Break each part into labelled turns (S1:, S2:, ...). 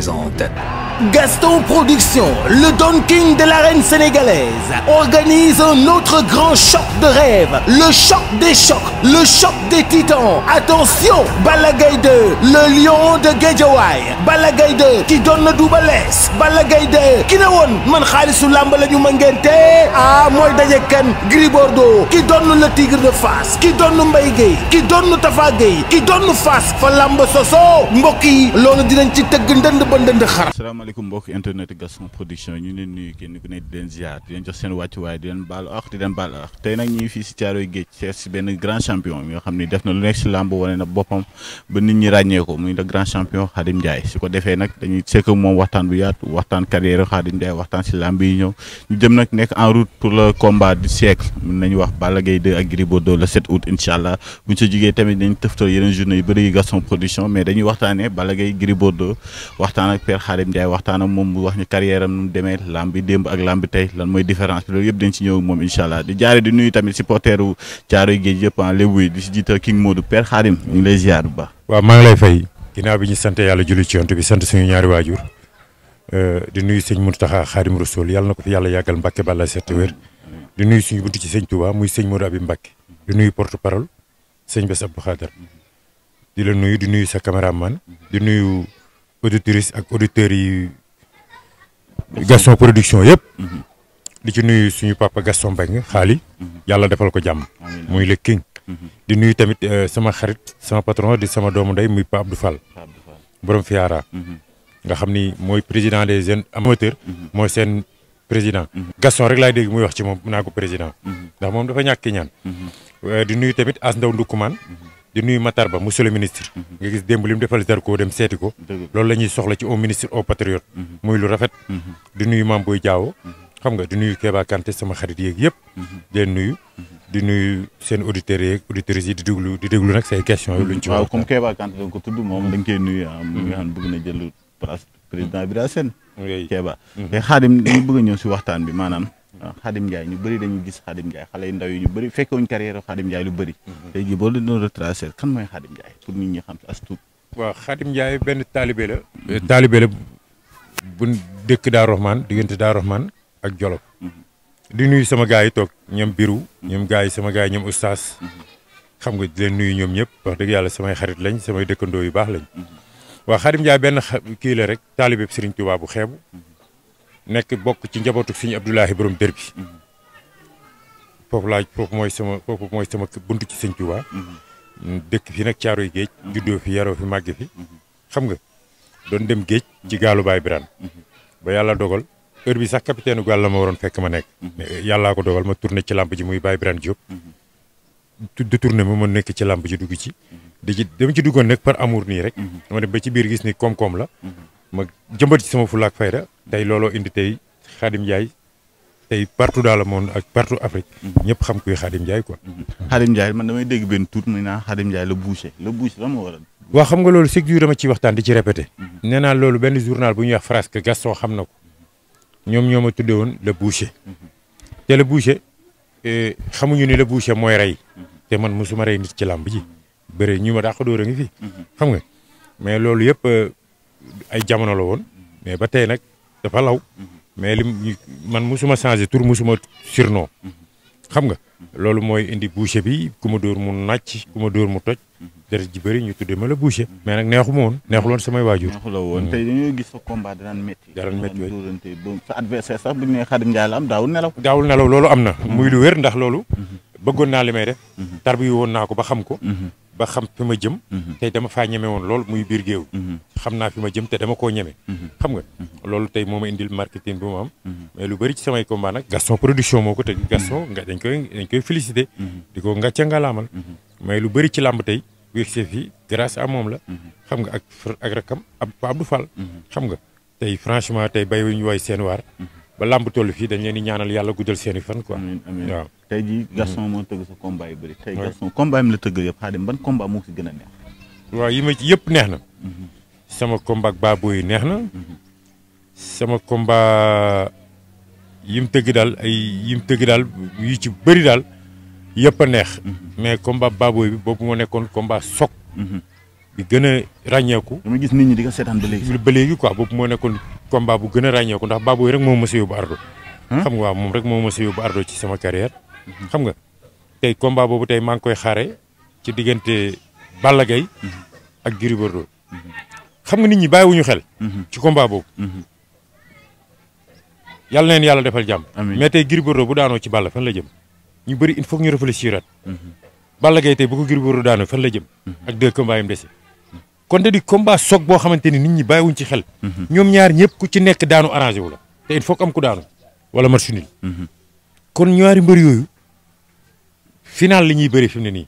S1: présente Gaston Production, le Don King de l'arène sénégalaise, organise un autre grand choc de rêve, le choc des chocs, le choc des titans. Attention, Balla Gaye 2, le lion de Guédiawaye, Balla Gaye 2 qui donne le Double Less, Balla Gaye 2 qui ne woon man xaalisu làmb la ñu ma ngente mooy daje kan Gris Bordeaux qui donne le tigre de Fass, qui donne Mbaye Guèye, qui donne Tafa Guèye, qui donne Fass fa làmb soso mbokk yi loolu dinañ ci tëgg ndënd ba ndënd xar.
S2: asalaamaaleykum mbokk internet Gaston Production ñu leen nuyu kenn ku ne di leen ziar di leen jox seen wàccuwaay di leen baalu ak di leen baal ak tey nag ñu ngi fii si Thiaroye Géej seet si benn grand champion yoo xam ni def na lu nekk si làmb wane na boppam ba nit ñi ràññee ko muy le grand champion Khadim Ndiaye su ko defee nag dañuy sekk moom waxtaan bu yaatu waxtaan carrière Khadim Ndiaye waxtaan si làmb yi ñëw ñu jëm nag nekk en route pour le combat du siècle mën nañu wax Balla Gaye 2 ak Gris Bordeaux le 7 août incha allah buñ sa jugee tamit dañ tëftal yeneen journée yu bëri yu Gaston Production mais dañuy waxtaanee Balla Gaye Gris Bordeaux waxtaan ak Père Khadim Ndiaye waxtaan ak moom mu wax ñu carrière am nu mu demee lamb bi démb ak lamb bi tey lan mooy différence bi loolu yëpp dañ ci ñëw moom incha allah di jaare di nuyu tamit supporteru Thiaroye Géej yëpp lébu yi di si jiital King Modou Père Khadim ñu ngi lay ziar bu baax.
S3: waaw maa ngi lay fay ginnaaw bi ñu sant yàlla julli ci yonent bi sant suñu ñaari waajur di nuyu sëñ Mountakha Khadim Rassoul yàlla na ko fi yàlla yàggal Mbacke balla set wér di nuyu suñu buntu ci sëñ Touba muy sëñ Modou Abi Mbacke di nuyu porte parole sëñ Bass Abdou Khadar di la nuyu di nuyu sa caméraman di nuyu auditrices ak auditeurs yi Gaston Production yëpp di ci nuyu suñu papa Gaston Mbengue xaali yàlla defal ko jàmm muy le king di nuyu tamit sama xarit sama patron di sama doomu ndey muy Pa Abdou Fall borom Fiara nga xam ni mooy président des jeunes amateurs mooy seen président Gaston rek laay dégg muy wax ci moom naa ko président ndax moom dafa ñàkk ñaan di nuyu tamit As Ndaw Ndukumaan di nuyu Matar Ba monsieur le ministre nga gis démb li mu defal Zarko dem seeti ko loolu la ñuy soxla ci au ministre au patriote muy lu rafet di nuyu Mame Boye Diao xam nga di nuyu Kéba Kanté sama xarit yeeg yëpp di leen nuyu di nuyu seen auditeurs yeeg auditrices yi di déglu nag say questions yi luñ ci
S2: waaw comme Kéba Kanté da ko tudd moom dañ koy nuyu mu nga xam bëgg na jël place président Bira Sène Kéba te Khadim dañu bëgg a ñëw si waxtaan bi maanaam Khadim Ndiaye ñu bëri dañuy gis Khadim Ndiaye xale yu ndaw yi ñu bëri fekkewuñ carrière Khadim Ndiaye lu bëri tey jii boo doon retracer kan mooy Khadim Ndiaye pour nit ñi xam si as tuut
S3: waaw Khadim Ndiaye benn taalibe la bu dëkk Daa Rahman diggante Daa Rahman ak Jolof di nuyu sama gars yi toog ñoom biru ñoom gars yi sama gars yi ñoom oustaz xam nga di leen nuyu ñoom ñëpp wax dëgg yàlla samay xarit lañ samay dëkkandoo yu baax lañ waaw Khadim Ndiaye benn kii la rek taalibe Serigne Touba bu xeebu nekk bokk ci njabootu Serigne Abdoulahi borom dër bi foofu mooy sama buntu ci Serigne Touba dëkk fi nag Thiaroye Géej juddoo fi yaroo fi màgg fi xam nga doon dem géej ci gaalu Baay Birane ba yàlla dogal heure bi sax capitaine gaal la ma waroon fekk ma nekk yàllaa ko dogal ma tourné ci làmb ji muy Baay Birane Diop détourné ma nekk ci làmb ji dugg ci dama ci duggoon nag par amour nii rek dama dem ba ci biir gis ni koom-koom la ma jëmbat ci sama fulaak fayda tey looloo indi tey Khadim Ndiaye tey partout dans le monde ak partout Afrique ñëpp xam kuy Khadim Ndiaye quoi.
S2: Khadim Ndiaye man damay dégg benn tur muy naan Khadim Ndiaye le boucher la moo waral.
S3: waaw xam nga loolu chaque jour dama ciy waxtaan di ci répété. nee naa loolu benn journal bu ñuy wax France que Gaston xam na ko ñoom ñoo ma tuddee woon le boucher te le boucher xamuñu ni le boucher mooy rey te man mosuma rey nit ci làmb ji bëre ñu ma dàq dóor a ngi fi. xam nga mais loolu yëpp ay jamono la woon mais ba tey nag dafa law. mais man musuma changé tur musuma surnom xam nga loolu mooy indi boucher bi ku ma dóor mu nàcc ku ma dóor mu toj deret ji bëri ñu tuddee ma la boucher mais nag neexuma woon neexul woon samay waajur.
S2: neexul woon tey dañoo gis sa combat daan métti sa adversaire sax bu ñu nee Khadim Ndiaye la am daawul nelaw
S3: loolu am na muy lu wér ndax loolu bëggoon naa li may def tarbi woon naa ko ba xam ko ba xam fi ma jëm tey dama faa ñeme woon lool muy biir géew xam naa fi ma jëm te dama koo ñeme xam nga loolu tey moo ma indil marketing bu ma am mais lu bëri ci samay combat nag Gaston Production moo ko teg Gaston dañ koy félicité di ko ngàcca ngalaamal mais lu bëri ci làmb tey bu yegsee fii grâce à moom la xam nga ak rakam Pa Abdou Fall xam nga tey franchement tey bay wuñu woy seen waar ba làmb toll fii dañ leen di ñaanal yàlla guddal seeni fan quoi.
S2: amiin waaw tey jii Gaston moo tëgg sa combat yu bëri. tey Gaston combat mi la tëgg yëpp Khadim ban combat moo si gën a neex.
S3: waaw yi ma ci yëpp neex na. sama combat ak Baboy yi neex na. sama combat yi mu tëgg daal yu ci bëri daal yëpp a neex. mais combat Baboy bi boobu moo nekkoon combat soog. bi gën a ràññeeku.
S2: dama gis nit ñi di ko seetaan
S3: ba léegi quoi boobu moo nekkoon combat bu gën a ràññeeku ndax Baboy rek moo mës a yóbbu ardo. xam nga waaw moom rek moo mës a yóbbu ardo ci sama carrière. xam nga tey combat boobu tey maa ngi koy xaare ci diggante Balla Gaye ak Gris Bordeaux. xam nga nit ñi bàyyiwuñu xel. ci combat boobu. yàlla neen yàlla defal jàmm. mais tey Gris Bordeaux bu daanoo ci Balla fan la jëm. ñu bëri il faut que ñu réfléchir. Balla Gaye tey bu ko Gris Bordeaux daanoo fan la jëm. ak 2 combats yam dese. kon te di combat soog boo xamante ni nit ñi bàyyiwuñ ci xel. ñoom ñaar ñëpp ku ci nekk daanu arrangé wu la. te il faut que am ku daanu. wala match nul. kon ñaari mbër yooyu final li ñuy bëri fi mu ne nii.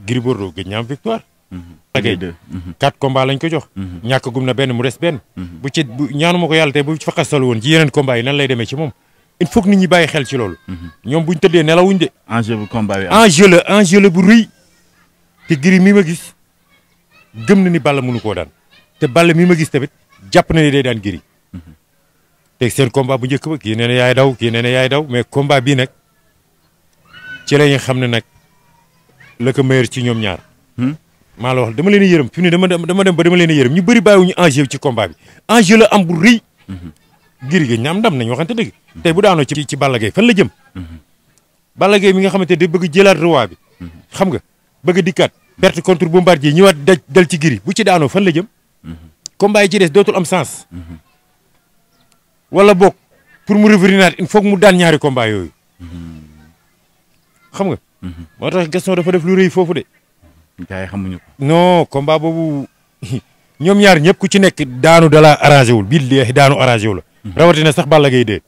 S3: Gris Bordeaux gëj ñaam victoire. Balla Gaye 4 combats lañ ko jox. ñàkk gum na benn mu des benn. bu ñaanuma ko yàlla tey bu fa xasal woon ci yeneen combats yi nan lay demee ci moom. il faut que nit ñi bàyyi xel ci loolu. ñoom buñ tëddee nelawuñ de.
S2: enjeu bu combat bi
S3: enjeu la bu rëy. te Gris mi ma gis gëm na ni Balla mënu koo daan. te Balla mi ma gis tamit jàpp na ni day daan Gris. te seen combat bu njëkk ba kii nee na yaay daw kii nee na yaay daw mais combat bii nag ci la ñuy xam ne nag la ko meilleur ci ñoom ñaar. maa la wax dama leen a yërëm fi mu ne dama dem ba dama leen a yërëm ñu bëri bàyyiwuñu enjeu ci combat bi enjeu la am bu rëy. Gris gi ñaam ndam nañ waxante dëgg. tey bu daanoo ci Balla Gaye fan la jëm. Balla Gaye mi nga xamante ne bëgg jëlaat roi bi. xam nga bëgg a dikkaat perte contre Bombardier ñëwaat dal ci Gris bu ci daanoo fan la jëm. combat yi ci des dootul am sens. wala boog pour mu revenir il faut que mu daan ñaari combat yooyu. xam nga. moo tax Gaston dafa def lu rëy foofu de.
S2: gars yi xamuñu ko.
S3: non combat boobu ñoom ñaar ñëpp ku ci nekk daanu dala arrangé wul bii daanu arrangé wu la. rawatina sax Balla Gaye de.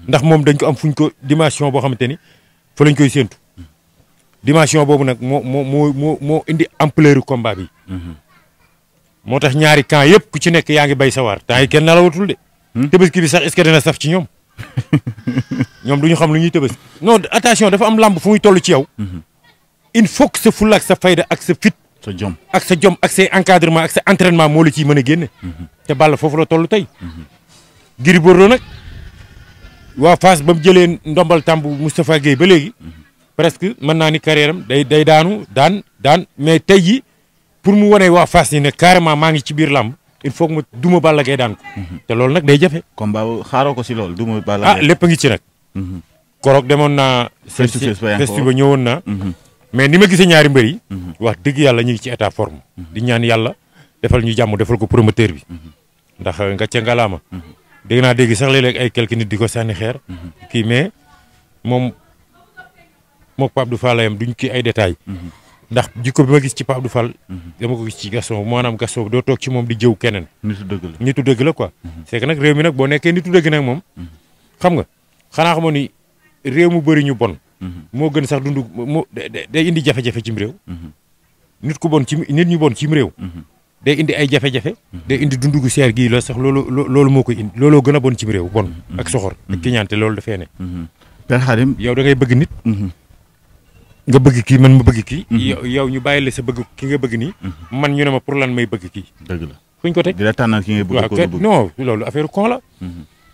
S3: ndax moom dañ ko am fuñ ko dimension boo xamante ni fa lañ koy séentu. dimension boobu nag moo indi ampleur combat bi. moo tax ñaari camp yëpp ku ci nekk yaa ngi bay sawar temps yi kenn nalawatul de. Tabaski bi sax est-ce que dina saf ci ñoom. ñoom du ñu xam lu ñuy Tabaski. non attention dafa am lamb fu muy toll ci yow. il faut que sa fulla ak sa fayda ak sa fit.
S2: sa jom
S3: ak say encadrement ak sa entraînement moo la ciy mën a génne. te Balla foofu la toll tey. Gris Bordeaux nag waa Fass ba mu jëlee ndombal tàmb Moustapha Guèye ba léegi. presque mën naa ni carrière am day daanu daan mais tey ji pour mu wane waa Fass ni ne carrément maa ngi ci biir làmb il faut que ma duma Balla Gaye daan ko. te loolu nag day jafe.
S2: combat xaaroo ko si loolu duma Balla Gaye.
S3: lépp a ngi ci nag. koroog demoon naa. festival ñëwoon naa. mais ni ma gisee ñaari mbër yi. wax dëgg yàlla ñu ngi ci état forme. di ñaan yàlla defal ñu jàmm defal ko promoteur bi. ndax nga ca ngalaama. dégg naa dégg sax léeg-léeg ay quelques nit di ko sànni xeer. kii mais moom Pape Abdou Fall yam duñ kii ay détails. ndax jikko bi ma gis ci Pape Abdou Fall. dama ko gis ci Gaston maanaam Gaston doo toog ci moom di jëw keneen. nitu dëgg la quoi. c'est que nag réew mi nag boo nekkee nitu dëgg nag moom. xam nga xanaa xamoon ni réew mu bëri ñu bon. moo gën sax dundu day indi jafe-jafe cim réew. nit ñu bon cim réew. day indi ay jafe-jafe. day indi dundu gu seer gii la sax loolu moo koy indi looloo gën a bon cim réew bon. ak soxor ak kiñaante loolu dafee ne.
S2: Père Khadim
S3: yow da ngay bëgg nit. nga bëgg kii man ma bëgg kii. yow ñu bàyyi la sa bëgg ki nga bëgg nii. man ñu ne ma pour lan may bëgg kii.
S2: dëgg la
S3: fuñ ko teg
S2: di la tànnal ki ngay bëgg ko
S3: non loolu affaire con la.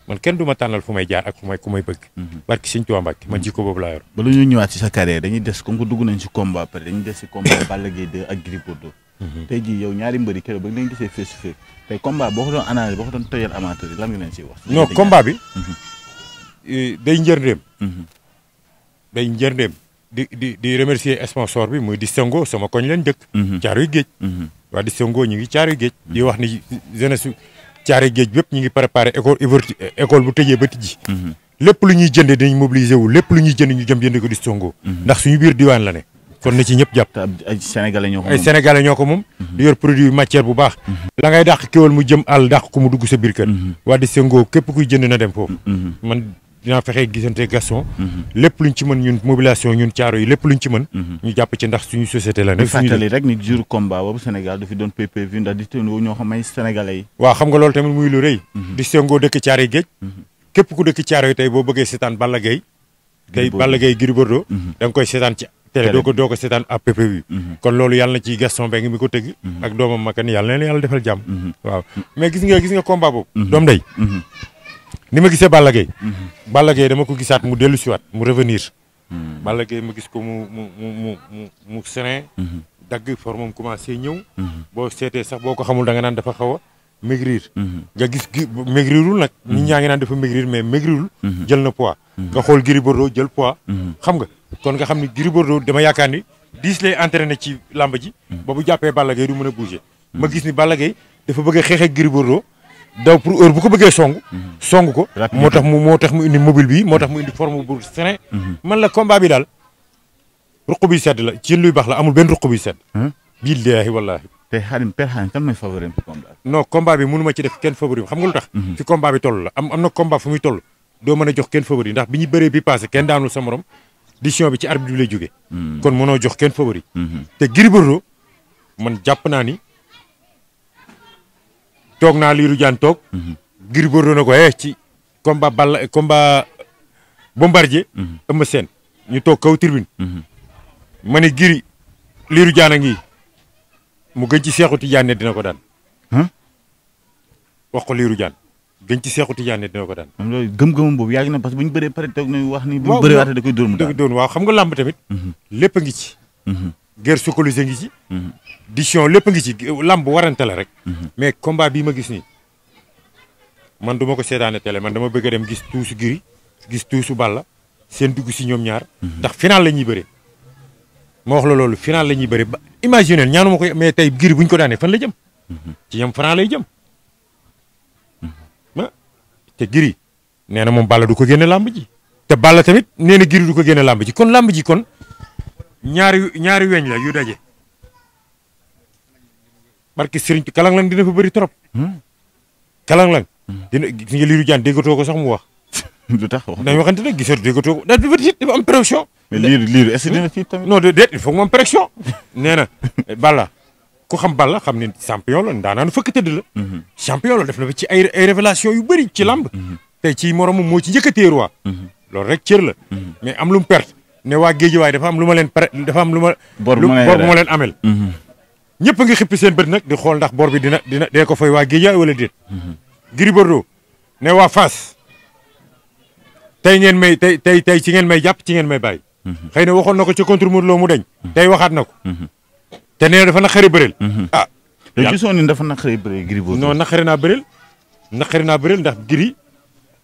S3: man kenn du ma tànnal fu may jaar ak ku may bëgg. barki Sëñ Tuubaa Mbàkke man jikko boobu laa yor.
S2: ba lu ñu ñëwaat ci sa carrière dañuy des comme que dugg nañ ci combat pare dañuy des ci combat Balla Gaye 2 ak Gris Bordeaux. tey jii yow ñaari mbëri keroog ba nga leen gisee face to face tey combat boo ko doon analyser boo ko doon tëjal amateur yi lan nga leen ciy wax.
S3: non combat bi. day njërndeem. day njërndeem. di remercier sponsor bi muy Distingo sama koñ leen dëkk. Caaroy Géej. waa Distingo ñu ngi Caaroy Géej. di wax ni jeunesse Caaroy Géej bépp ñu ngi préparé école bu tëjee ba tijji. lépp lu ñuy jëndee dañuy mobiliser wu lépp lu ñuy jënd ñu jëm jënd ko Distingo. ndax suñu biir diwaan la ne. kon na ci ñëpp jàpp.
S2: ay sénégalais ñoo ko moom
S3: ay sénégalais ñoo ko moom. di yor produit matière bu baax. la ngay dàq kéwal mu jëm àll dàq ko mu dugg sa biir kër. waa Distingo képp kuy jënd na dem foofu. man dinaa fexe gisante Gaston. lépp luñ ci mën ñun mobilisation ñun caaro yi lépp luñ ci mën. ñu jàpp ci ndax suñu société la.
S2: nekk suñu fàttali rek ni jour combat boobu Sénégal dafi doon PPV ndax Distingo ñoo xam ay sénégalais yi.
S3: waaw xam nga loolu tamit muy lu rëy. Distingo dëkk Caaroy Géej. képp ku dëkk Caaroy tey boo bëggee seetaan Balla Gaye. tey Balla Gaye Gris Bordeaux. da nga koy seetaan ci télé doo ko seetaan à PPV. kon loolu yàlla na ci Gaston Mbengue mi ko tëgg. ak doomam Makan yàlla na yàlla defal jàmm. waaw mais gis nga combat boobu. doom day ni ma gisee Balla Gaye. Balla Gaye dama ko gisaat mu dellu siwaat mu revenir. Balla Gaye ma gis ko mu serein. dagg formam commencé ñëw. boo seetee sax boo ko xamul da nga naan dafa xaw a maigrir. nga gis maigrirul nag. nit ñaa ngi naan dafa maigrir mais maigrirul. jël na poids. nga xool Gris Bordeaux jël poids. xam nga kon nga xam ni Gris Bordeaux dama yaakaar ni 10 lay entraîné ci làmb ji. ba bu jàppee Balla Gaye du mën a bouger. ma gis ni Balla Gaye dafa bëgg a xeex ak Gris Bordeaux daw pour heure bu ko bëggee song ko. moo tax mu indi mobile bi moo tax mu indi forme bu serein. man la combat bi daal ruq bi sedd la ci luy baax la amul benn ruq bi sedd. billaahi wallaahi.
S2: te Khadim Père Khadim kan mooy favori ci combat bi.
S3: non combat bi mënu ma ci def kenn favori xam nga lu tax. fi combat bi toll la am na combat fu muy toll doo mën a jox kenn favori ndax bi ñu bëree bi passé kenn daanul sa morom décision bi ci arbitre bi lay jógee. kon mënoo jox kenn favori. te Gris Bordeaux man jàpp naa ni toog naa Lirou Diane toog. Gris Bordeaux na ko ci combat Bombardier. Eumeu Sène ñu toog kaw tribune. ma ne Gris Lirou Diane a ngi mu gën ci Seexu Tijaan ne dina ko daan. wax ko Lirou Diane gën ci Seexu Tijaan ne dina ko daan.
S2: am loolu gëm-gëmam boobu yàgg na parce que bu ñu bëree pare toog nañu wax ni. bu ñu bëree waatee da koy dóor mu daan
S3: waaw xam nga làmb tamit. lépp a ngi ci. guerre psychologique ngi ci. décision lépp a ngi ci làmb warante la rek. mais combat bii ma gis nii man du ma ko seetaane télé man dama bëgg a dem gis tuusu Gris gis tuusu Balla seen dugg si ñoom ñaar. ndax final la ñuy bëree. ma wax la loolu final la ñuy bëri ba imaginel ñaanu ma ko mais tey Gris bu ñu ko daanee fan la jëm. ci ñoom franc lay jëm. te Gris nee na moom Balla du ko génne làmb ji. te Balla tamit nee na Gris du ko génne làmb ji kon làmb ji kon ñaari weñ la yu daje. barke Serigne kalang lang dina fa bëri trop. kalang lang. dina gis nga Lirou Diane déggatoo ko sax mu wax.
S2: lu tax wax
S3: dañu waxante ne gisatu déggatoo ko dafa am pression.
S2: mais Lirou est-ce que dina ci tamit.
S3: non déet il faut que mu am pression. nee na Balla ku xam Balla xam ne champion la ndaanaan fëkk tëdd la. champion la def na fa ci ay révélation yu bëri ci lamb. tey ci moromam moo ci njëkk a téye roi. loolu rek cër la. mais am lu mu perte ne waa Géejawaay dafa am lu ma leen dafa am lu ma. bor bu ma leen amel. ñëpp a ngi xippi seen bët nag di xool ndax bor bi dina ko fay waa Géejawaay wala déet. Gris Bordeaux ne waa Fass tey ci ngeen may jàpp ci ngeen may bàyyi. xëy na waxoon na ko ci contre Modou Lo mu deñ tey waxaat na ko. te nee na dafa naqari bëreel. ah
S2: yow gisoon ni dafa naqari bëreel Gris Bordeaux.
S3: non naqari naa bëreel ndax Gris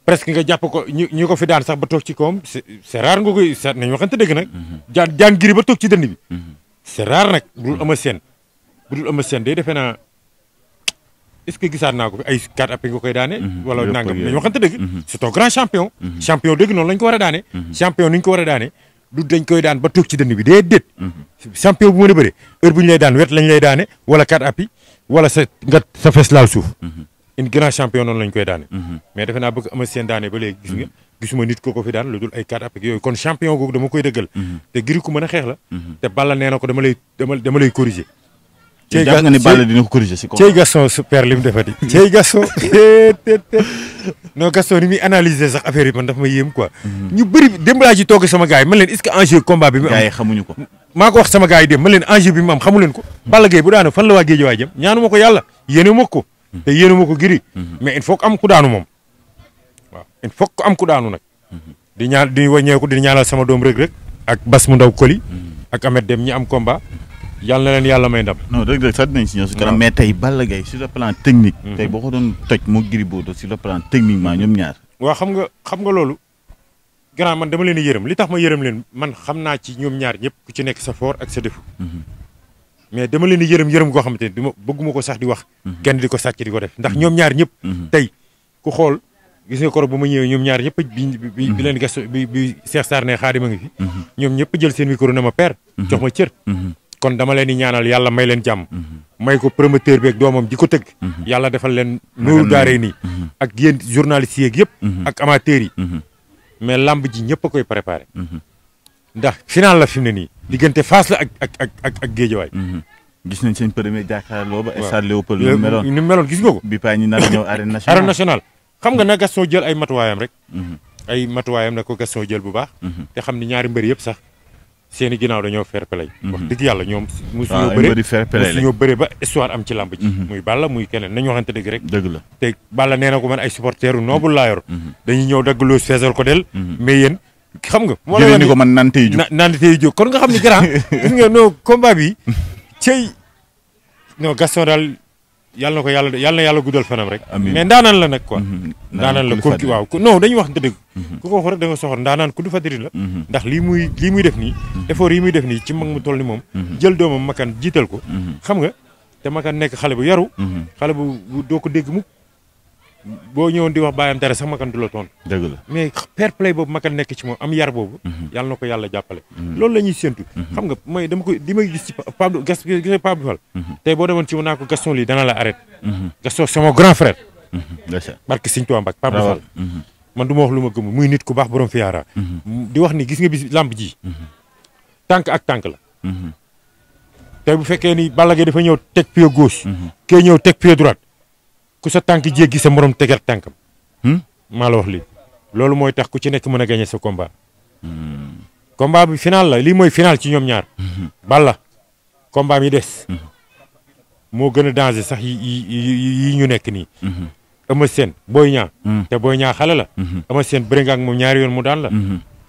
S3: presque nga jàpp ko ñu ko fi daan sax ba toog ci kawam c'est rare nga koy seet nañu waxante dëgg nag. jaan Gris ba toog ci dënd bi. c'est rare nag bu dul Eumeu Sène day defe naa est-ce que gisaat naa ko fi ay 4 appuis nga koy daane. wala nangam nañu waxante dëgg. c'est un grand champion. champion dëgg noonu lañ ko war a daane. champion ni ñu ko war a daane. du dañ koy daan ba toog ci dënn bi déedéet. champion bu mën a bëre heure bu ñu lay daan wet lañ lay daane wala 4 appuis wala sa fes laal suuf. une grand champion noonu lañ koy daane. mais defe naa bëgg Eumeu Sène daane ba léegi gis nga gisuma nit ko fi daan lu dul ay 4 appuis yooyu kon champion googu dama koy dëggal. te Gris ku mën a xeex la. te Balla nee na ko dama lay corriger.
S2: cey Gaston nga ni Balla dina ko corriger si
S3: cey Gaston super li mu defati. cey Gaston non Gaston ni muy analyser sax affaire yi man dafa ma yéem quoi. ñu bëri démb laa ci toog sama gars yi man leen est-ce que enjeu combat bi mu am.
S2: gars yi xamuñu ko.
S3: maa ko wax sama gars yi dem man leen enjeu bi mu am xamu leen ko. Balla Gaye bu daanu fan la waa Guédiawaye jëm ñaanu ma ko yàlla yéene ma ko. te yéene ma ko Gris. mais il faut que am ku daanu moom. waaw il faut que am ku daanu nag. di wàññeeku di ñaanal sama doom Reug ak Bas mu ndaw Koli. ak Ahmed Dem ñi am combat. yàlla na leen yàlla may ndam.
S2: non dëgg sax dinañ si ñëw si kanam mais tey Balla Gaye sur le plan technique. tey boo ko doon toj moo Gris Bordeaux sur le plan techniquement ñoom ñaar.
S3: waaw xam nga loolu. grand man dama leen a yërëm li tax ma yërëm leen man xam naa ci ñoom ñaar ñëpp ku ci nekk sa fort ak sa défaut. mais dama leen a yërëm goo xamante ne bëgguma ko sax di wax. kenn di ko sàcc di ko def ndax ñoom ñaar ñëpp. tey ku xool gis nga koro bu ma ñëwee ñoom ñaar ñëpp bi leen gas bi Cheikh Sarr ne Xaadim a ngi fi. ñoom ñëpp jël seen micro ne ma père. jox ma cër. kon dama leen di ñaanal yàlla may leen jàmm. may ko promoteur bi ak doomam ji ko tëgg. yàlla defal leen nuuru daaree nii. ak yéen journalistes yeeg yëpp. ak amateurs yi. mais lamb ji ñëpp a koy préparé. ndax final la fi mu ne nii. diggante Fass la ak Géejawaay.
S2: gis nañ seen premier jàkkaarloo ba. stade Léopold ni mu
S3: meloon gis nga ko.
S2: bi paa ñi nar a ñëw arène nationale.
S3: arène nationale xam nga na Gaston jël ay matuwaayam rek. ay matuwaayam na ko Gaston jël bu baax. te xam ni ñaari mbër yëpp sax. seeni ginnaaw dañoo fair play. wax dëgg yàlla ñoom. musuñoo bëre ba histoire am ci làmb ji. muy Balla muy keneen nañu waxante dëgg rek.
S2: dëgg la
S3: te Balla nee na ko man ay supporteru noble laa yor. dañuy ñëw daggaloo feesal ko del. mais yéen xam nga.
S2: moo la ni ko man nante yi jóg
S3: nante yi jóg kon nga xam ni grand. gis nga non combat bi cey non Gaston daal yàlla na yàlla guddal fanam rek.
S2: amiin
S3: mais ndaanaan la nag quoi. ndaanaan la ko waaw non dañuy wax dëgg. ku ko wax rek da nga soxor ndaanaan ku du fadiri la. ndax lii muy def nii. effort yi muy def nii ci mag mu toll ni moom. jël doomam makan jiital ko. xam nga te makan nekk xale bu yaru. xale bu doo ko dégg mukk boo ñëwoon di wax bàyyam dara sax makan du la toon
S2: dëgg la
S3: mais fair play boobu makan nekk ci moom am yar boobu. yàlla na ko yàlla jàppale. loolu la ñuy séntu. xam nga mooy dama ko li may gis ci Pape Pape Fall. tey boo demoon ci mu naa ko Gaston lii dana la arrêté. Gaston c'est mon grand frère. barke Sëñ Tuubaa Mbàkke Pape Fall. man du ma wax lu ma gëm muy nit ku baax borom fiyaara. di wax ni gis nga bis lamb ji. tànk ak tànk la. tey bu fekkee ni Balla Gaye dafa ñëw teg pied gauche. kee ñëw teg pied droite. ku sa tànk jéggi sa morom tegal tànkam. maa la wax lii loolu mooy tax ku ci nekk mën a gagné sa combat. combat bi final la lii mooy final ci ñoom ñaar. Balla combat mi des. moo gën a danger sax yi ñu nekk nii. Eumeu Sène Boy Niang. te Boy Niang xale la. Eumeu Sène bëri nga ak moom ñaari yoon mu daan la.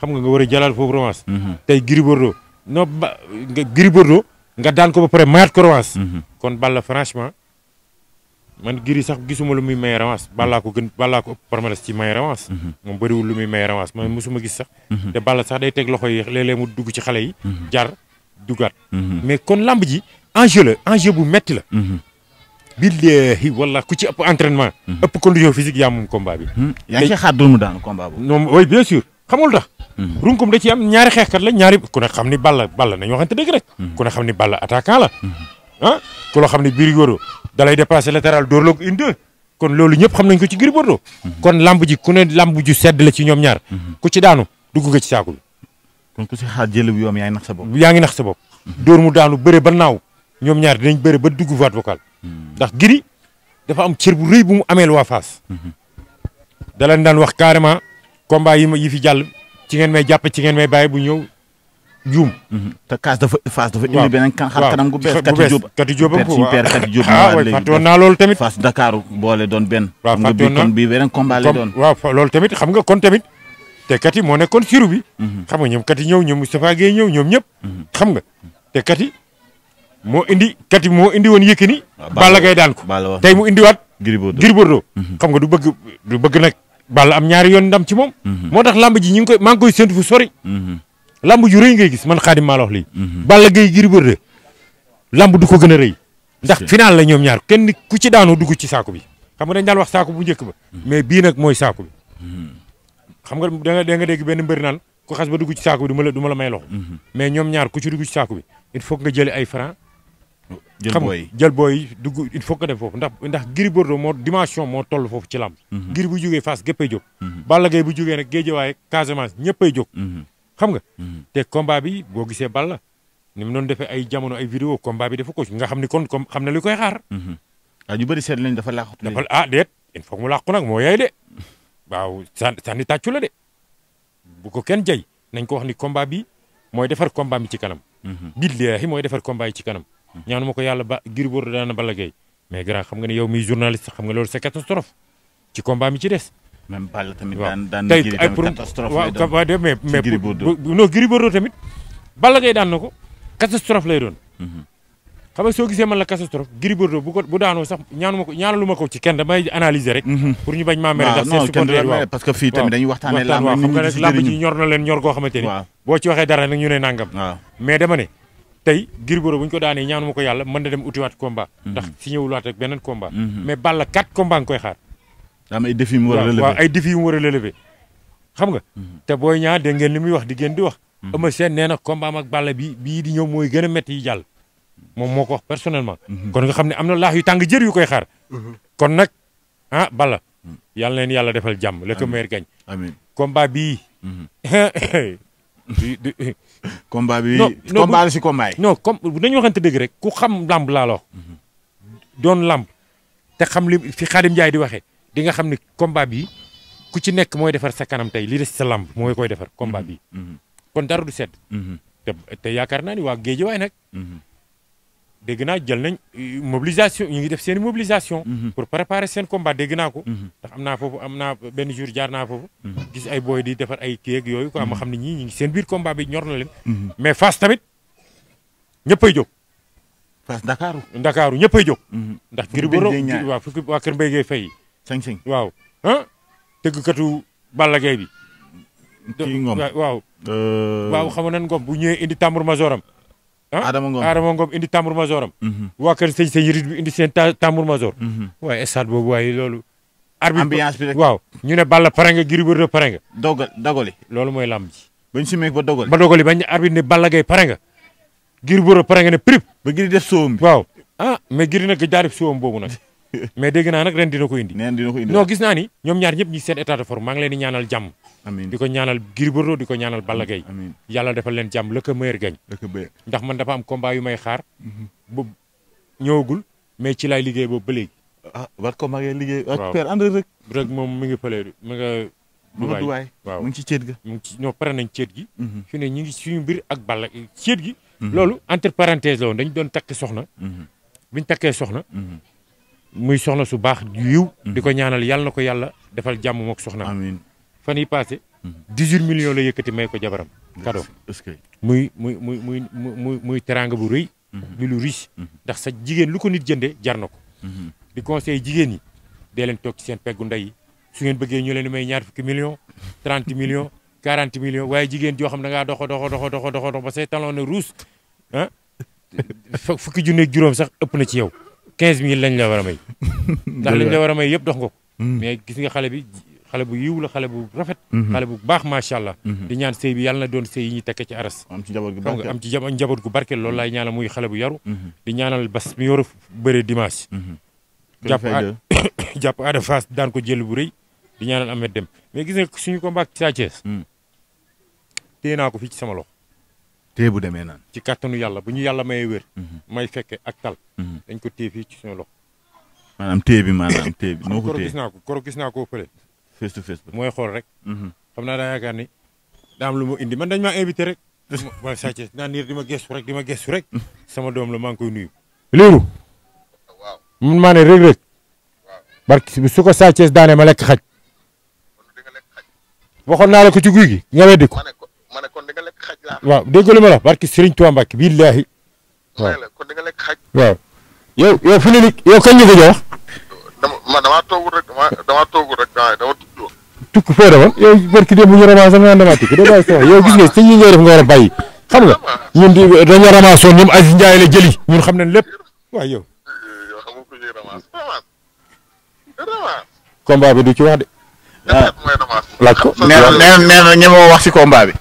S3: xam nga war a jëlaat foofu revanche. tey Gris Bordeaux Gris Bordeaux nga daan ko ba pare mayaat ko revanche. kon Balla franchement. man Gris sax gisuma lu muy may revanche Balla ko ëpp palmarès ci may revanche. moom bëriwul lu muy may revanche man mosuma gis sax. te Balla sax day teg loxo yi léeg-léeg mu dugg ci xale yi. jar dugaat. mais kon lamb ji enjeu la enjeu bu metti la. billahi walla ku ci ëpp entraînement. ëpp condition physique yaa moom combat bi.
S2: yaa ngi ciy xaar mu daan combat boobu.
S3: non oui bien sûr xamul tax. runkum da ci am ñaari xeexkat la ñaari ku ne xam ni Balla nañu waxante dëgg rek. ku ne xam ni Balla attaquant la. ku loo xam ne Gris Bordeaux da lay dépassé latéral door la ko une deux kon loolu ñëpp xam nañ ko ci Gris Bordeaux. kon lamb ji ku ne lamb ju sedd la ci ñoom ñaar. ku ci daanu dugg nga ci saako bi.
S2: kon ku ci xaar jël bi yoom yaa ngi nax sa bopp.
S3: yaa ngi nax sa bopp. dóor mu daanu bëre ba naaw ñoom ñaar dinañ bëre ba dugg voie vocale. ndax Gris dafa am cër bu rëy bu mu ameel waa Fass. da leen daan wax carrément combat yi fi jàll ci ngeen may jàpp ci ngeen may bàyyi bu ñëw. juum.
S2: te Fass dafa indi beneen xar kanam gu bees.
S3: Kati Diop am ko
S2: père Kati Diop
S3: fàttewoon naa loolu tamit.
S2: Fass Dakar boole doon benn.
S3: waaw fàttewoon naa
S2: kon bii beneen combat lay doon.
S3: waaw loolu tamit xam nga kon tamit te Kati moo nekkoon siru bi. xam nga ñoom Kati ñëw ñoom Moustapha Guèye ñëw ñoom ñëpp. xam nga te Kati moo indi woon Yékini. Balla Gaye daan ko tey mu indiwaat. Gris Bordeaux xam nga du bëgg nag Balla am ñaari yoon ndam ci moom. moo tax lamb ji maa ngi koy séntu fu sori. lamb ju rëy ngay gis man Xaadim maa la wax lii. Balla Gaye Gris Bordeaux lamb du ko gën a rëy. ndax final la ñoom ñaar kenn ku ci daanoo dugg ci saako bi. xam nga dañ daan wax saako bu njëkk ba. mais bii nag mooy saako bi. xam nga da nga dégg benn mbëri naan ku xas ba dugg ci saako bi du ma la may loxo. mais ñoom ñaar ku ci dugg ci saako bi il faut nga jëli ay franc. jël booy dugg il faut que def foofu ndax Gris Bordeaux moo dimension moo toll foofu ci lamb. Gris bu jógee Fass géppay jóg. Balla Gaye bu jógee nag Guédiawaye Casamance ñëppay jóg. xam nga te combat bi boo gisee Balla ni mu doon defee ay jamono ay vidéo combat bi dafa ko nga xam ni kon comme xam na li koy xaar.
S2: ñu bëri seet lañ dafa làqu.
S3: déet il faut mu làqu nag moo yaay de waaw sànni tàccu la de bu ko kenn jay nañ ko wax ni combat bi mooy defar combat bi ci kanam. billaahi mooy defar combat yi ci kanam. ñaanu ma ko yàlla Gris Bordeaux daan na Balla Gaye mais grand xam nga ne yow miy journaliste xam nga loolu c'est catastrophe ci combat mi ci des.
S2: même Balla tamit daan
S3: tey
S2: Gris
S3: ay
S2: tamit
S3: pour
S2: catastrophe
S3: waaw
S2: lay doon.
S3: waaw mais
S2: Gris Bordeaux.
S3: non Gris Bordeaux tamit Balla Gaye daan na ko catastrophe lay doon. xam nga soo gisee man la catastrophe Gris Bordeaux bu daanoo sax ñaanalu ma ko ci kenn damay analyser rek. pour ñu bañ maa mere ndax seen supporter waaw
S2: parce que fii tamit dañuy waxtaanee
S3: waaw xam nga nag lamb ji ñor na leen ñor goo xamante ni. boo ci waxee dara nag ñu ne nangam. mais dama ne tey Gris Bordeaux bu ñu ko daanee ñaanu ma ko yàlla mën na dem utiwaat combat. ndax si ñëwulaat ak beneen combat. mais Balla 4 combat nga koy xaar.
S2: am ay défis yu mu war a relever
S3: waaw ay défis yu mu war a relever xam nga. te Boy Niang dégg ngeen li muy wax di ngeen di wax. Eumeu Sène nee na combat am ak Balla bii di ñëw mooy gën a métti yi jàll. moom moo ko wax personnellement. kon nga xam ne am na laax yu tàng jër yu koy xaar. kon nag Balla. yàlla na leen yàlla defal jàmm le meilleur gagne.
S2: amiin
S3: combat bii.
S2: combat bi combat la si combat yi.
S3: non comme dañu waxante dëgg rek ku xam lamb laa la wax. doon lamb te xam li fi Khadim Ndiaye di waxee. di nga xam ne combat bi ku ci nekk mooy defar sa kanam tey li des sa lamb mooy koy defar combat bi kon dara du sedd. te yaakaar naa ni waa Guédiawaye nag. dégg naa jël nañ mobilisation ñu ngi def seen mobilisation. pour préparer seen combat dégg naa ko. ndax am naa benn jour jaar naa foofu. gis ay booy di defar ay kii ak yooyu quoi ma xam ne ñii ñu ngi seen biir combat bi ñor na leen. mais Fass tamit ñëppay jóg.
S2: parce que Ndakaaru.
S3: Ndakaaru ñëppay jóg. ndax Gris Bordeaux
S2: ñaar
S3: waaw fukki waa Kër Mbaye Gueye Faye.
S2: sañ-sañ.
S3: waaw tëggkatu Balla Gaye bi.
S2: kii Ngom
S3: waaw. waaw xam nga nan Ngom bu ñëwee indi tambour majoram. Adama Ngom indi tambour majoram. waa kër sëñ Yërit bi indi seen tambour major. waaye stade boobu waaye loolu.
S2: ambiance bi rek
S3: waaw ñu ne Balla pare nga Gris Bordeaux pare nga.
S2: dogali.
S3: loolu mooy làmb ji.
S2: bañ si meeg ba dogali.
S3: ba dogali bañ arbitre ne Balla Gaye pare nga. Gris Bordeaux pare nga ne prip.
S2: ba Gris def soom bi.
S3: waaw mais Gris nag daa def soom boobu nag. mais dégg naa nag ren dina ko indi. non gis naa ni ñoom ñaar ñëpp ñi seen état de forme maa ngi leen di ñaanal jàmm.
S2: amiin
S3: di ko ñaanal Gris Bordeaux di ko ñaanal Balla Gaye.
S2: amiin
S3: yàlla defal leen jàmm le meilleur gagne. ndax man dafa am combat yu may xaar. bu ñëwagul mais ci laay liggéey boobu ba léegi.
S2: war ko magee liggéey.
S3: waaw
S2: ak père ànd rek.
S3: moom mi ngi fële mi nga.
S2: Dubaay
S3: waaw
S2: mu ngi ci céet ga.
S3: mu ngi ci non pare nañ céet gi. fi ne ñu ngi suñu mbir ak Balla céet gi. loolu entre parenthèse la woon dañu doon takk soxna. biñ takkee soxna. muy soxna su baax yiw di ko ñaanal yàlla na ko yàlla defal jàmm mook soxna.
S2: amiin
S3: fan yi passé 18 millions la yëkkati may ko jabaram. cadeau muy teraanga bu rëy. bi lu riche. ndax sa jigéen lu ko nit jëndee jar na ko. di conseil jigéen ñi dee leen toog ci seen peggu ndey yi su ngeen bëggee ñu leen di may ñaar fukki millions 30 millions 40 millions waaye jigéen joo xam da ngaa dox ba say talon ne ruus fukki junneeg juróom sax ëpp na ci yow 15000 lañ la war a may. ndax lañ la war a may yëpp dox nga ko. mais gis nga xale bi xale bu yiw la xale bu rafet. xale bu baax macha allah. di ñaan sëy bi yàlla na doon sëy yi ñuy tekke ci aras.
S2: am ci njaboot gu barkeel
S3: am ci njaboot gu barkeel loolu laay ñaanal muy xale bu yaru. di ñaanal bas mi yor bëre dimanche. jàpp Ada Fass daan ko jël bu rëy di ñaanal Ahmed Dem mais gis nga suñu combat ak Sa Thiès. téye naa ko fii ci sama loxo.
S2: téye bu demee naan.
S3: ci kàttanu yàlla bu ñu yàlla mayee wér. may fekke ak tal. dañ ko téye fii ci suñu loxo.
S2: maanaam téye bi noo ko téye
S3: koro gis naa ko fële.
S2: face to face
S3: mooy xool rek. xam naa daa yaakaar ni daa am lu ma indi man dañ maa invité rek. waaw Sa Thiès naa niir di ma gestu rek sama doom la maa ngi koy nuyu. liiru. man maa ne Reug Reug. barki su ko Sa Thiès daanee ma lekk xaj. waxoon naa la ko ci guy gi nga weddi ko.
S4: ma ne kon di nga lekk xaj laa.
S3: waaw dégg nga li ma la barki Serigne Touba Mbacke billaahi. waaw
S4: kon di nga lekk xaj.
S3: waaw. yow fi ne nii yow kañ nga ko jox.
S4: damaa toogul rek dama tukki woon.
S3: tukki foo demoon yow barki démb ñu ramassé nga damaa tukki da bàyyi sa yow gis nga sëñ yi ngay def nga war a bàyyi xam nga ñun di dañu ramassé woon ñoom Aziz Ndiaye la jëli ñun xam nañ lépp waaw yow.
S4: yow xam nga ku ñuy ramassé ramassé.
S3: combat bi du ci wax de. laaj ko
S2: nee na ñemoo wax si combat bi.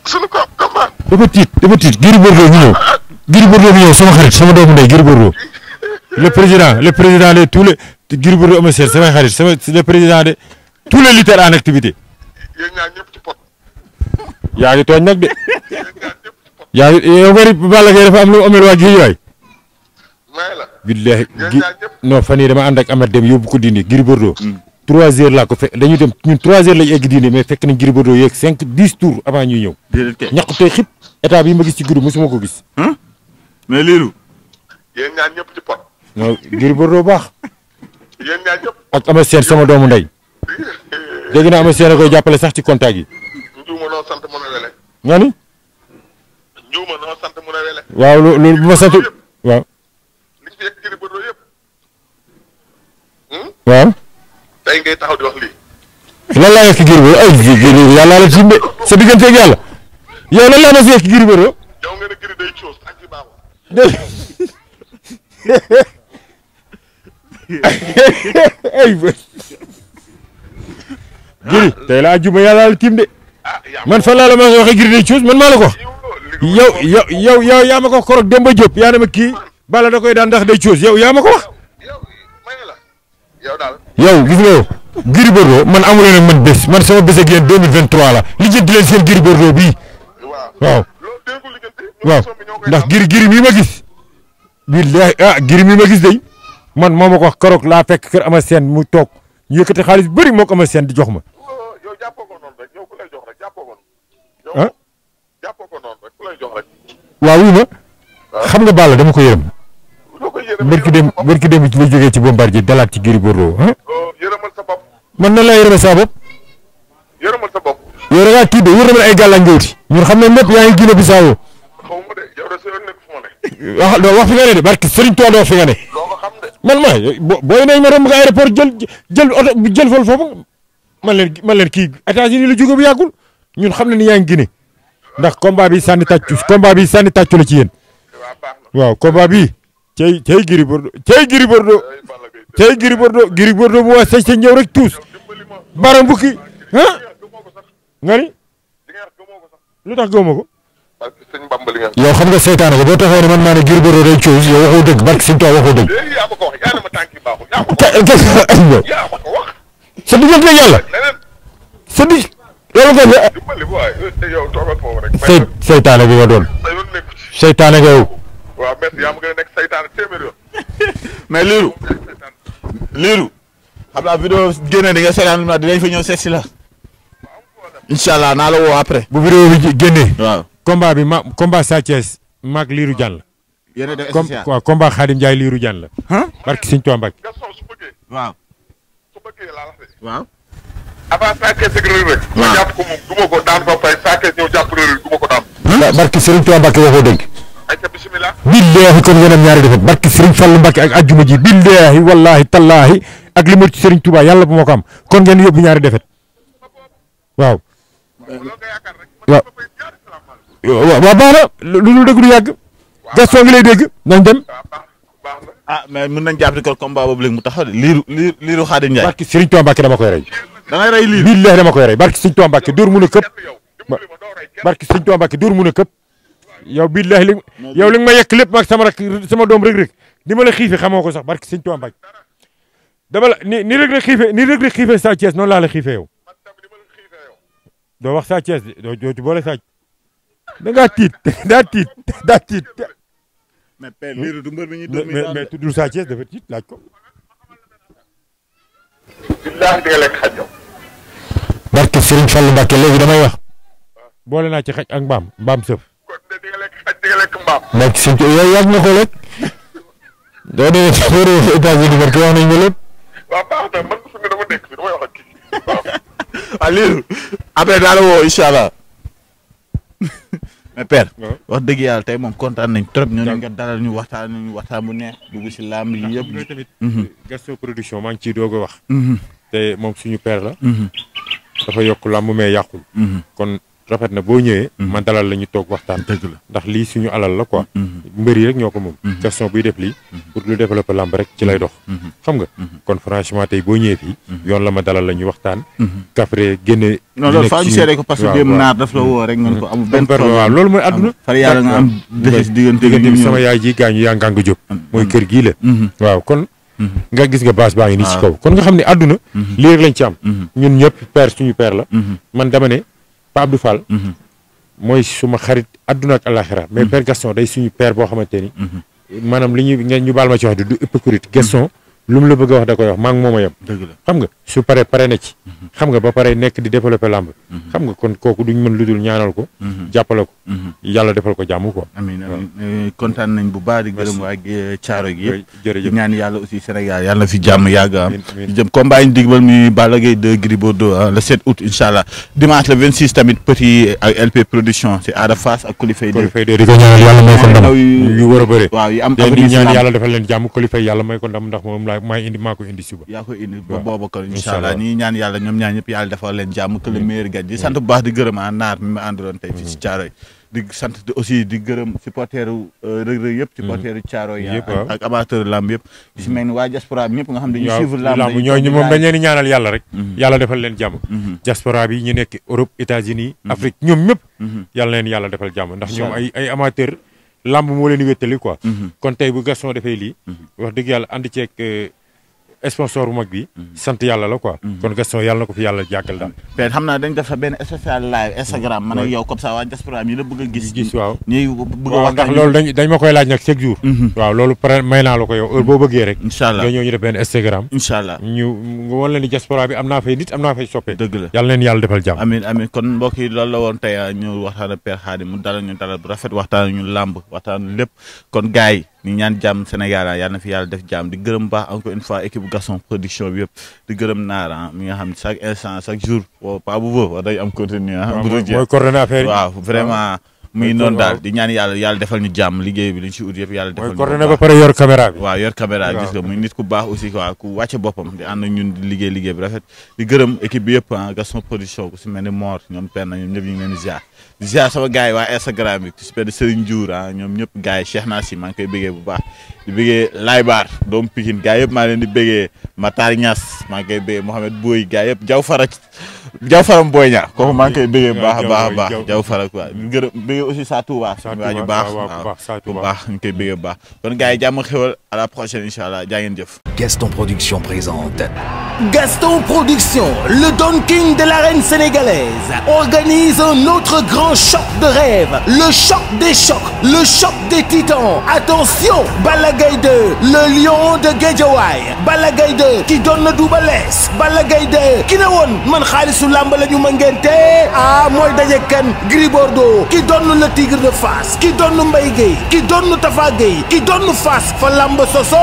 S4: suñu combat.
S3: dafa tiit Gris Bordeaux ñu ñëw sama xarit sama doomu ndey Gris Bordeaux le président de tous les Gris Bordeaux Eumeu Sène samay xarit le président de tous les lutteurs en activité.
S4: yéen ñaar ñëpp ci pot.
S3: yaa ngi tooñ nag de.
S4: yéen ñaar ñëpp ci pot.
S3: yaa ngi yow bari Balla Gaye dafa am lu mu amel waa Guédiawaye.
S4: may la.
S3: billahi non fan yii dama ànd ak Amath dem yóbbu ko dindi Gris Bordeaux. 3 heures laa ko fekk dañuy dem ñun 3 heures lañ egg diine mais fekk nañ Gris Bordeaux yeeg 10 tours avant ñuy ñëw. ñàkk tey xib état bi ma gis ci groupe mosuma ko gis.
S2: mais liiru.
S4: yéen ñaar ñëpp ci pot.
S3: non Gris Bordeaux baax.
S4: yéen ñaar ñëpp.
S3: ak Ama Sène sama doomu ndey. dégg naa Ama Sène a koy jàppale sax ci contact yi.
S4: Njuuma noo sant mun a wele.
S3: nga ni.
S4: Njuuma noo sant mun a wele.
S3: waaw loolu bu ma sant waaw.
S4: liñ fi yegg Gris Bordeaux yëpp.
S3: waaw.
S4: tey ngay taxaw di wax lii.
S3: lan laa yegg Gris Bordeaux ay Gris yàlla la tiim de sa digganteeg yàlla yow lan laa ma si yegg Gris Bordeaux.
S4: yow nga ne Gris day coos ak ci baaxul.
S3: ay Gris tey la ajjuma yàlla la tiim de man fan laa la ma waxee Gris day coos man maa la ko wax yow yaa ma ko wax korog Demba Diop yaa ne ma kii Balla da koy daan ndax day coos yow yaa ma ko wax.
S4: yow daal.
S3: yow gis nga yow Gris Bordeaux man amu leen ak man bés man sama bés ak yéen 2023 la li jënd leen seen Gris Bordeaux bii waaw ndax Gris mii ma gis billahi Gris mii ma gis day man moo ma ko wax keroog laa fekk kër Ama Sène mu toog ñu yëkkati xaalis bëri moo ko Ama Sène di jox ma.
S4: yow jàppoo ko noonu rek yow ku lay jox rek jàppoo ko noonu. jàppoo ko noonu rek ku lay jox rek.
S3: waaw wuy ma xam nga Balla dama ko yërëm. barki dem ci la jógee ci Bombardier dalaat ci Gris Bordeaux
S4: yërëmal sa bopp.
S3: man nan laa yërëmal sa bopp.
S4: yërëmal sa bopp.
S3: yow da ngaa tiit de wër na ay gàllankoor ñun xam nañ lépp yaa ngi Guinée Bissau.
S4: xaw ma de yow de sa yoon nekk fu ma ne.
S3: wax fi nga ne de barke Serigne Touba doo fi nga ne.
S4: doo ko xam de.
S3: man booy nañ ma romb nga aéroport jël oto jël vol foofu man leen kii États-Unis la jóge bu yàggul ñun xam na ni yaa ngi Guinée ndax combat bi sànni tàccu la ci yéen waaw combat bi cey Gris Bordeaux Gris Bordeaux bu waa sëñ ñëw rek tuus baram bukki ah nga ni lu tax gëmoo ko yow xam nga seytaane ko boo taxaw ne man maa ne Gris Bordeaux day tuus yow waxoo dëgg barke Sëñ Tuubaa waxoo dëgg sa diggante yàlla sa di loolu nga seytaane bi nga doon seytaane nga yow
S4: waaw merci yaa ma gën a nekk seytaane téeméer yoon
S2: mais liiru xam naa vidéo génne di nga seetaan dinañ fa ñëw seet si la incha allah naa la woo après
S3: bu vidéo bi génnee
S2: waaw
S3: combat Sa Thiès maag Lirou Diane la
S2: yéen def spécial
S3: waaw combat Khadim Ndiaye Lirou Diane la barki Sëñ Tuubaa Mbàkke
S2: waaw waaw
S4: avant Sa Thiès ak Reug Reug ma jàpp ko moom duma ko daan ba fay Sa Thiès ñëw jàpp Reug Reug duma ko daan
S3: barki Sëriñ Tuubaa Mbàkke waxoo dëgg
S4: ayca bismillah
S3: billaahi kon ngeen am ñaari defet barki Sëriñ Fallu Mbàkke ak ajjuma ji billaahi wallaahi tallaahi ak li mu ci Sëriñ Tuubaa yàlla bu ma ko am kon ngeen yóbbu ñaari defet waaw waaw baax na lu dul dëgg du yàgg Gaston ngi lay dégg nañ dem
S2: mais mën nañ jàpp ko combat boobu léegi mu taxaw de liiru Khadim Ndiaye
S3: barki Sëriñ Tuubaa Mbàkke dama koy rey
S2: da ngay rey liir
S3: billaahi dama koy rey barki Sëriñ Tuubaa Mbàkke dóor mun a këpp barki Sëriñ Tuubaa Mbàkke dóor mun a këpp yow billaahi li nga ma yekk lépp maag sama doom Reug Reug ni ma la xiife xamoo ko sax barki Sëriñ Tuubaa Mbàkke dama la ni Reug Reug xiife Sa Thiès noonu laa la xiife yow doo wax Sa Thiès de doo ci boole Sa da ngaa tiit daa tiit
S2: mais père liiru du mbër bi ñuy dóor
S3: mais tuddul Sa Thiès dafa tiit laaj ko
S4: billaahi di nga lekk xaj yow
S3: barke Serigne Fallou Mbacke léegi damay wax boole naa ci xaj ak mbaam sëf
S4: kon di nga lekk xaj di nga lekk mbaam
S3: barke Serigne yow yàgg nga ko lekk doo demee États-Unis barke wax nañ ma lépp
S4: waaw baax na man fi nga dama nekk fi damay wax ak kii
S2: waaw liiru après daa la woo incha allah mais père wax dëgg yàlla tey moom kontaan nañ trop ñooñu nga dalal ñu waxtaan bu neex dugg si làmb yi yëpp
S3: tamit Gaston production maa ngi ciy doog a wax te moom suñu père la dafa yokk làmb mais yàqul kon rafet na boo ñëwee man dalal la ñu toog waxtaan
S2: dëgg la
S3: ndax lii suñu alal la quoi mbër yi rek ñoo ko moom Gaston buy def lii pour lu développer làmb rek ci lay dox xam nga kon franchement tey boo ñëwee fii yoon la ma dalal la ñu waxtaan kafre génne
S2: non loolu faa ñu seede ko parce que démb naar daf la woo rek ngeen ko amul benn problème
S3: waaw loolu mooy àdduna
S2: far yàlla nga am diggante
S3: bi sama yaay ji gaañu yaa ngàng jóg mooy kër gii la waaw kon nga gis nga base baa ngi nii ci kaw kon nga xam ne àdduna lii rek lañ ci am ñun ñëpp père suñu père la man dama ne Pa Abdou Fall mooy suma xarit àdduna ak àllaaxira mais père Gaston day suñu père boo xamante ni maanaam li ñu baal ma ci wax du hypocrite Gaston lu mu la bëgg a wax da koy wax maa ngi moom a yem
S2: dëgg la
S3: xam nga su pare na ci xam nga ba pare nekk di développer làmb xam nga kon kooku duñ mën lu dul ñaanal ko jàppale ko yàlla defal ko jàmm quoi
S2: amiin amiin kontaan nañ bu baax di gërëm waa Thiaroye gi yëpp
S3: jërëjëf
S2: ñaan yàlla aussi Sénégal yàlla na fi jàmm yàgg am jëm combat yi ñu digbal muy Balla Gaye 2 Gris Bordeaux le 7 août incha allah dimanche le 26 tamit petit ak LP production si Ada Fass ak Coly Faye 2
S3: di ko ñaanal yàlla may ko ndam yu war a bëre
S2: waaw yi am
S3: di ñaan yàlla defal leen jàmm Coly Faye yàlla may ko ndam ndax moom maa ko indi suba
S2: yaa ko indi ba booba ko incha allah ñi ñaan yàlla ñoom ñaar ñëpp yàlla defal leen jàmm que le meilleur gagne di sant bu baax di gërëm naar mi ma àndaloon tey fii si Thiaroye di sant aussi di gërëm supporteru Reug Reug yëpp supporteru Thiaroye ak amateur lamb yëpp di si mel ni waa diaspora bi ñëpp nga xam dañuy suivre lamb
S3: ñooñu moom dañ leen di ñaanal yàlla rek yàlla defal leen jàmm diaspora bi ñu nekk Europe États-Unis Afrique ñoom ñëpp yàlla leen yàlla defal jàmm ndax ñoom ay amateur lamb moo leen di wéttali quoi kon tey bu Gaston defee lii wax dëgg yàlla ànd ceeg sponsor bu mag bi sant yàlla la quoi kon Gaston yàlla na ko fi yàlla jàggal daal
S2: peut xam naa dañ def sa benn spécial live Instagram man ak yow comme ça waa diaspora yi la bëgg a gis
S3: waaw
S2: ñuy bëgg a wax
S3: ndax loolu dañ ma koy laaj nag chaque jour waaw loolu pare may naa la ko yow heure boo bëggee rek incha allah nga ñëw ñu def benn Instagram
S2: incha allah
S3: ñu wan leen ni diaspora bi am naa fay nit am naa fay soppe
S2: dëgg la
S3: yàlla leen yàlla defal jàmm
S2: amiin amiin kon mbokk yi loolu la woon tey ñu waxtaan ak Père Khadim mu dalal ñu dalal bu rafet waxtaan ñu làmb waxtaan lépp kon gars yi ñu ñaan jàmm Sénégal yàlla na fi yàlla def jàmm di gërëm baax encore une fois équipe Gaston production bi yëpp di gërëm Naar mi nga xam ne chaque instant chaque jour pas bu boobu war day am contenu
S3: mooy coordonné affaire yi
S2: waaw vraiment muy noonu daal di ñaan yàlla defal ñu jàmm liggéey bi liñ ci ut yëpp yàlla defal ñu
S3: coordonné ba pare yor caméra bi
S2: waaw yor caméra gis nga muy nit ku baax aussi quoi ku wàcce boppam di ànd ñun di liggéey bi rafet di gërëm équipe bi yëpp Gaston Production ku si mel ni Mor ñoom Penn ñoom ñëpp ñu ngi leen di ziar sama gars yi waa Instagram bi ku si mel ni Serigne Diour ñoom ñëpp gars yi Cheikh Nassi maa ngi koy bëggee bu baax di bëggee Laybar doomu Pikine gars yëpp maa leen di bëggee Matar Niass maa ngi koy bëggee Mohamed Boy gars yëpp Jaw Faram Boy Ñaa kooku maa ngi koy bëggee baax a baax Jaw Fara quoi di gërëm bëggee aussi Sa Touba waaju baax bu baax ñu koy bëggee bu baax kon gars yi jàmm xewal à la prochaine inchallah jaa ngeen jëf.
S1: Gaston Production présente Gaston Production, le Don King de l'arène sénégalaise, organise un autre grand choc de rêve, le choc des chocs, le choc des titans. Attention, Balla Gaye 2, le lion de Guédiawaye, Balla Gaye 2 qui donne Double Less, Balla Gaye 2 ki ne woon man xaalisu làmb la ñu ma ngente mooy daje kan Gris Bordeaux qui donne le tigre de Fass, qui donne Mbaye Guèye, qui donne Tafa Guèye, qui donne Fass fa làmb soso